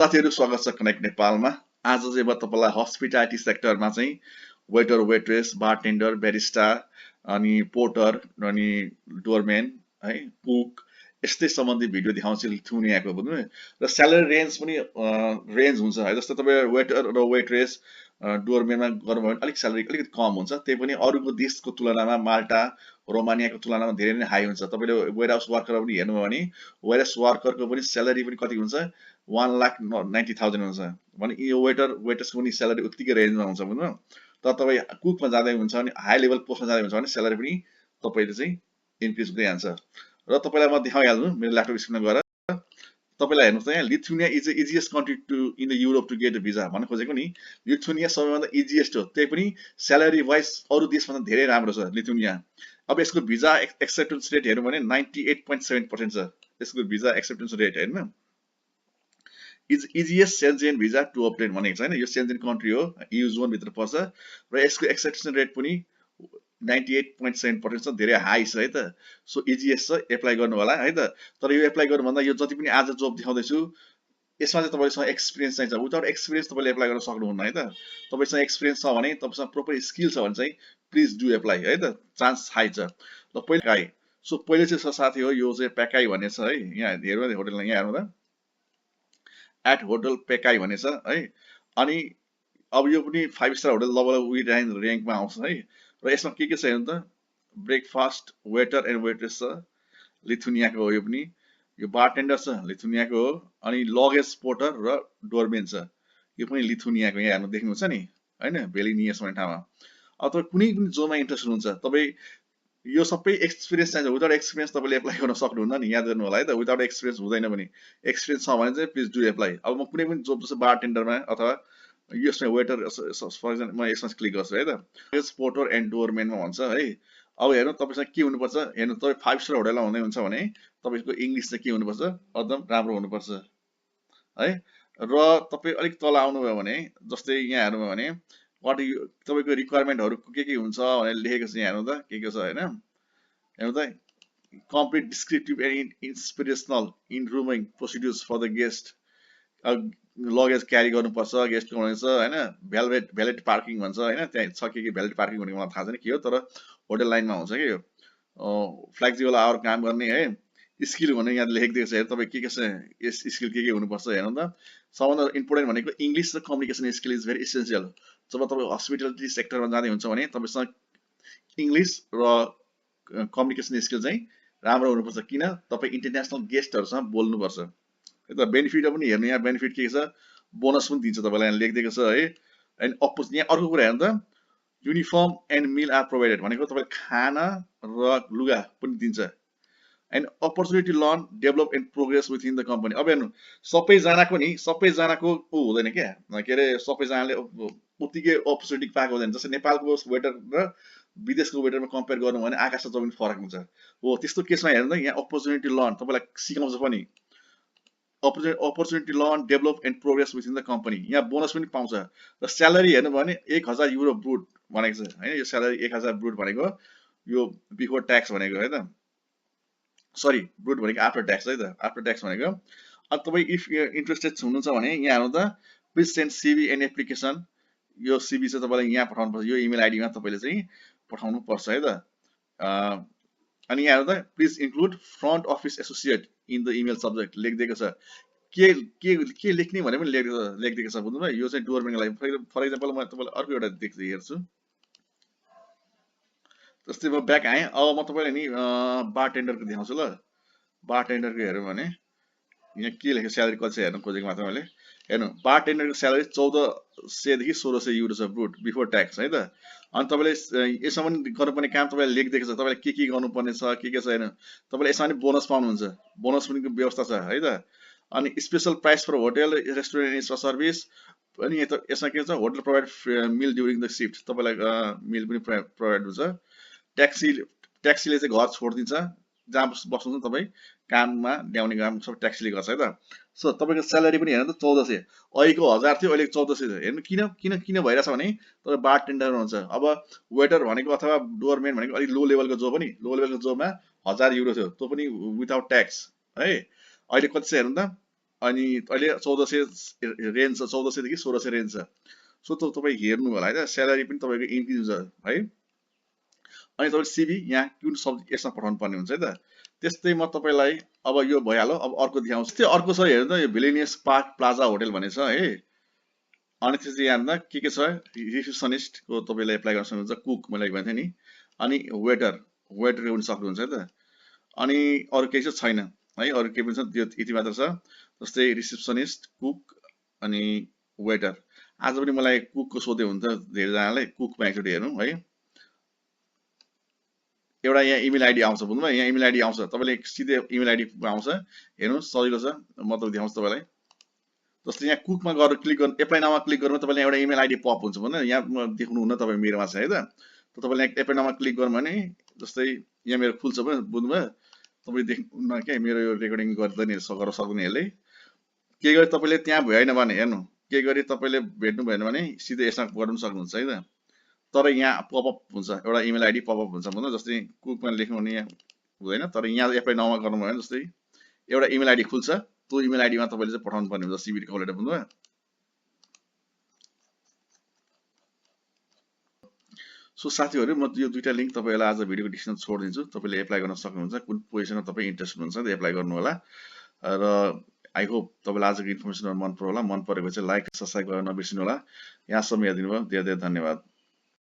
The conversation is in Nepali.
साथीहरु स्वागत छ कनेक्ट नेपालमा। आज चाहिँ म तपाईलाई हस्पिटालिटी सेक्टरमा चाहिँ वेटर, वेट्रेस, बारटेन्डर, बेरिस्टा अनि पोर्टर अनि डोरम्यान है कुक यस्तै सम्बन्धी भिडियो देखाउँछु लिथुनियाको पनि र स्यालेरी रेन्ज पनि रेन्ज हुन्छ है। जस्तो तपाईँ वेटर र वेट्रेस डोरम्यानमा गर्नुभयो भने अलिक स्यालेरी अलिकति कम हुन्छ, त्यही पनि अरूको देशको तुलनामा माल्टा रोमानियाको तुलनामा धेरै नै हाई हुन्छ। तपाईँले वेयरहाउस वर्कर पनि हेर्नुभयो भने वेयरहाउस वर्करको पनि स्यालेरी पनि कति हुन्छ 1,90,000 हुन्छ भने यो वेटर वेट्रेसको पनि स्यालेरी उत्तिकै रेन्जमा हुन्छ बुझ्नु। तर तपाईँ कुकमा जाँदै हुन्छ भने हाई लेभल पोस्टमा जाँदै हुन्छ भने स्यालेरी पनि तपाईँले चाहिँ इन्क्रिज हुँदै जान्छ। र तपाईँलाई म देखाइहाल्छु मेरो ल्यापटप स्क्रिनमा गएर। तपाईलाई हेर्नुस् त यहाँ Lithuania is the easiest country to in the Europe to get a visa भन्न खोजेको नि। लिथुनिया सबैभन्दा इजिएस्ट हो, त्यही पनि स्यालेरी वाइज अरू देशभन्दा धेरै राम्रो छ लिथुनिया। अब यसको भिजा एक्सेप्टेन्स रेट हेर्नु भने 98.7% छ यसको भिजा एक्सेप्टेन्स रेट हैन। Is easiest Schengen visa to obtain भनेको छ हैन। यो सेन्जेन कन्ट्री हो, EU जोन भित्र पर्छ र यसको एक्सेप्टेन्स रेट पनि 98.7% छ, धेरै हाई छ है त। सो इजिएस्ट छ, एप्लाई गर्नु होला है त। तर यो एप्लाई गर्नु भन्दा यो जति पनि आज जब देखाउँदैछु यसमा चाहिँ तपाईसँग एक्सपिरियन्स चाहिन्छ। विदाउट एक्सपिरियन्स तपाईले एप्लाई गर्न सक्नुहुन्न है त। तपाईसँग एक्सपिरियन्स छ भने, तपाईसँग प्रोपर स्किल छ भने चाहिँ प्लिज डु एप्लाई है त, चान्स हाई छ। ल पहिले काई सो पहिले चाहिँ साथी हो यो चाहिँ पेकाई भन्ने छ है। यहाँ हेर्नु होटलमा यहाँ हेर्नु त एट होटल पेकाई भन्ने छ है। अनि अब यो पनि 5 स्टार होटल लेभल वी र्याङ्कमा आउँछ है। र यसमा के छ हेर्नु त, ब्रेकफास्ट वेटर एन्ड वेट्रेस छ लिथुनियाको हो, यो पनि यो बारटेन्डर छ लिथुनियाको हो, अनि लगेज पोर्टर र डोरमेन छ यो पनि लिथुनियाको। यहाँ हेर्नु देख्नुहुन्छ नि हैन, भेलिनियस भन्ने ठाउँमा। अब तपाईँ कुनै पनि जोनमा इन्ट्रेस्ट हुनुहुन्छ, तपाईँ यो सबै एक्सपिरियन्स चाहिन्छ। विदाउट एक्सपिरियन्स तपाईँले एप्लाई गर्न सक्नुहुन्न नि, याद गर्नु होला है त। विदाउट एक्सपिरियन्स हुँदैन पनि, एक्सपिरियन्स छ भने चाहिँ प्लिज डु एप्लाई। अब म कुनै पनि जोब जस्तो बारटेन्डरमा अथवा यसमा वेटर फर एक्जाम्पल म यसमा क्लिक गर्छु है त, पोर्टर एन्ड डोरमेनमा भन्छ है। अब हेर्नु तपाईँसँग के हुनुपर्छ, हेर्नु तपाईँ 5 स्टार होटलमा हुँदै हुन्छ भने तपाईँको इङ्ग्लिस चाहिँ के हुनुपर्छ, एकदम राम्रो हुनुपर्छ है। र तपाईँ अलिक तल आउनुभयो भने जस्तै यहाँ हेर्नुभयो भने वाट यु तपाईँको रिक्वायरमेन्टहरू के हुन्छ भनेर लेखेको छ यहाँ हेर्नु त के छ हैन। हेर्नु त complete descriptive and inspirational in rooming procedures for the guest. Luggage carry गर्नुपर्छ गेस्टको भनेको छ हैन। भ्यालेट पार्किङ भन्छ हैन, त्यहाँ छ के भ्यालेट पार्किङ भनेको मलाई थाहा छैन के हो, तर होटल लाइनमा हुन्छ कि यो फ्लेक्सिबल आवर काम गर्ने है। स्किल भनेर यहाँ लेखिदिएको छ, हेर्नु तपाईँ के छ यस स्किल के हुनुपर्छ हेर्नु त। सबभन्दा इम्पोर्टेन्ट भनेको इङ्ग्लिस र communication skill is very essential. जब तपाईँ हस्पिटालिटी सेक्टरमा जाँदै हुन्छ भने तपाईँसँग इङ्ग्लिस र कम्युनिकेसन स्किल चाहिँ राम्रो हुनुपर्छ। किन, तपाईँ इन्टरनेसनल गेस्टहरूसँग बोल्नुपर्छ। यता बेनिफिट पनि हेर्नु, यहाँ बेनिफिट के छ, बोनस पनि दिन्छ तपाईँलाई यहाँ लेखिदिएको छ है। एन्ड अपोज यहाँ अर्को कुरा हेर्नु त, uniform and meal are provided भनेको तपाईँले खाना र लुगा पनि दिन्छ। And opportunity learn develop and progress within the company. अब हेर्नु सबैजनाको नि सबैजनाको हुँदैन क्या, के अरे सबैजनाले उत्तिकै अपर्च्युनिटी पाएको हुँदैन। जस्तै नेपालको वेटर र विदेशको वेटरमा कम्पेयर गर्नु भने आकाश र जमिन फरक हुन्छ हो। त्यस्तो केसमा हेर्नु त यहाँ अपर्च्युनिटी लर्न तपाईँलाई सिकाउँछ पनि, opportunity learn develop and progress within the company. यहाँ बोनस पनि पाउँछ र स्यालेरी हेर्नु भने 1000 युरो ब्रुट भनेको छ हैन। यो स्यालेरी 1000 ब्रुट भनेको यो बिफोर ट्याक्स भनेको है त, सरी ब्रुट भनेको आफ्टर ट्याक्स है त, आफ्टर ट्याक्स भनेको। अब तपाईँ इफ इन्ट्रेस्टेड हुनुहुन्छ भने यहाँ हेर्नु त, please send CV and application. यो सिभी चाहिँ तपाईँलाई यहाँ पठाउनु पर्छ, यो इमेल आइडीमा तपाईँले चाहिँ पठाउनु पर्छ है त। अनि यहाँ हेर्नु त, please include front office associate in the email subject लेखिदिएको छ। के लेख्ने भने पनि लेखिदिएको छ बुझ्नुभयो। यो चाहिँ डोरमेनको लागि फर एक्जाम्पल म तपाईँलाई अर्को एउटा हेर्छु। जस्तै म ब्याक आएँ, अब म तपाईँलाई नि बारटेन्डरको देखाउँछु ल। बारटेन्डरको हेऱ्यो भने यहाँ के लेखेको स्यालेरी कति छ हेर्नु खोजेको मात्र मैले। हेर्नु बारटेन्डरको स्यालेरी 1400 देखि 1600 युरो छ ब्रुट बिफोर ट्याक्स है त। अनि तपाईँले यसमा पनि गर्नुपर्ने काम तपाईँले लेखिदिएको छ, तपाईँले के गर्नुपर्ने छ के छ हेर्नु। तपाईँले यसमा पनि बोनस पाउनुहुन्छ, बोनस पनि व्यवस्था छ है त। अनि special price for hotel restaurant extra service. अनि यसमा के छ, hotel provide meal during the shift, तपाईँलाई मिल पनि प्रोभाइड हुन्छ। ट्याक्सीले चाहिँ घर छोडिदिन्छ, जहाँ बस्नुहुन्छ तपाईँ काममा ल्याउने काम सब ट्याक्सीले गर्छ है त। सो तपाईँको स्यालेरी पनि हेर्नु त 1400, अहिलेको 1000 थियो अहिले 1400 छ। हेर्नु किन भइरहेछ भने तपाईँ बारटेन्डर हुन्छ। अब वेटर भनेको अथवा डोरमेन भनेको अलिक लो लेभलको जोब पनि, लो लेभलको जोबमा 1000 युरो थियो, त्यो पनि विदाउट ट्याक्स है। अहिले कति छ हेर्नु त, अनि अहिले 1400 रेन्ज छ, 1400 देखि 1600 रेन्ज छ। सो तपाईँ हेर्नु होला है त, स्यालेरी पनि तपाईँको इन्क्रिज हुन्छ है। अनि तपाईँ सिभी यहाँ कुन सब्जेक्ट यसमा पठाउनु पर्ने हुन्छ है त। त्यस्तै म तपाईँलाई अब यो भइहाल्यो, अब अर्को देखाउँछु। त्यो अर्को छ हेर्नु त, यो भिलेनियस पार्क प्लाजा होटल भन्ने छ है। अनि त्यसपछि यहाँ के छ, रिसेप्सनिस्टको तपाईँले एप्लाई गर्न सक्नुहुन्छ, कुक मैले भनेको थिएँ नि, अनि वेटर पनि सक्नुहुन्छ है त। अनि अरू केही चाहिँ छैन है, अरू केही पनि छ, त्यो यति मात्र छ। जस्तै रिसेप्सनिस्ट, कुक अनि वेटर। आज पनि मलाई कुकको सोध्यो हुन्छ धेरैजनाले, कुकमा एकचोटि हेर्नु है। एउटा यहाँ इमेल आइडी आउँछ, बुझ्नुभयो, यहाँ इमेल आइडी आउँछ, तपाईँले सिधै इमेल आइडी आउँछ, हेर्नुहोस् सजिलो छ। म त देखाउँछु तपाईँलाई। जस्तै यहाँ कुकमा गएर क्लिक गर्नु, एप्लाई नाउमा क्लिक गर्नु, तपाईँले एउटा इमेल आइडी पप हुन्छ भने यहाँ देख्नुहुन्न, तपाईँ मेरोमा छ है त। तपाईँले यहाँ एप्लाई नाउमा क्लिक गर्नु भने जस्तै यहाँ मेरो खुल्छ भने, बुझ्नुभयो, तपाईँ देख्नुहुन्न क्या, मेरो यो रेकर्डिङ गर्दैन गर्न सक्दैन यसले। के गरी तपाईँले त्यहाँ भएन भने हेर्नु, के गरी तपाईँले भेट्नु भएन भने सिधै यसमा गर्नु सक्नुहुन्छ है त। तर यहाँ पपअप हुन्छ, एउटा इमेल आइडी पपअप हुन्छ, बुझ्नु, जस्तै कुकमा लेख्नु भने यहाँ हुँदैन, तर यहाँ एप्लाई नाउमा गर्नुभयो भने जस्तै एउटा इमेल आइडी खुल्छ, त्यो इमेल आइडीमा तपाईँले चाहिँ पठाउनु पर्ने हुन्छ सिभी कल लेटर, बुझ्नुभयो। सो साथीहरू, म यो दुईटा लिङ्क तपाईँलाई आज भिडियोको डिस्क्रिप्सन छोडिदिन्छु, तपाईँले एप्लाई गर्न सक्नुहुन्छ, कुन पोजिसनमा तपाईँ इन्ट्रेस्टेड हुनुहुन्छ त एप्लाई गर्नु होला। र आई होप तपाईँलाई आजको इन्फर्मेसन मन पर्यो होला। मन परेको चाहिँ लाइक सब्सक्राइब गर्न नबिर्सिनु होला। यहाँसम्म हेरिदिनु भयो, धेरै धेरै धन्यवाद।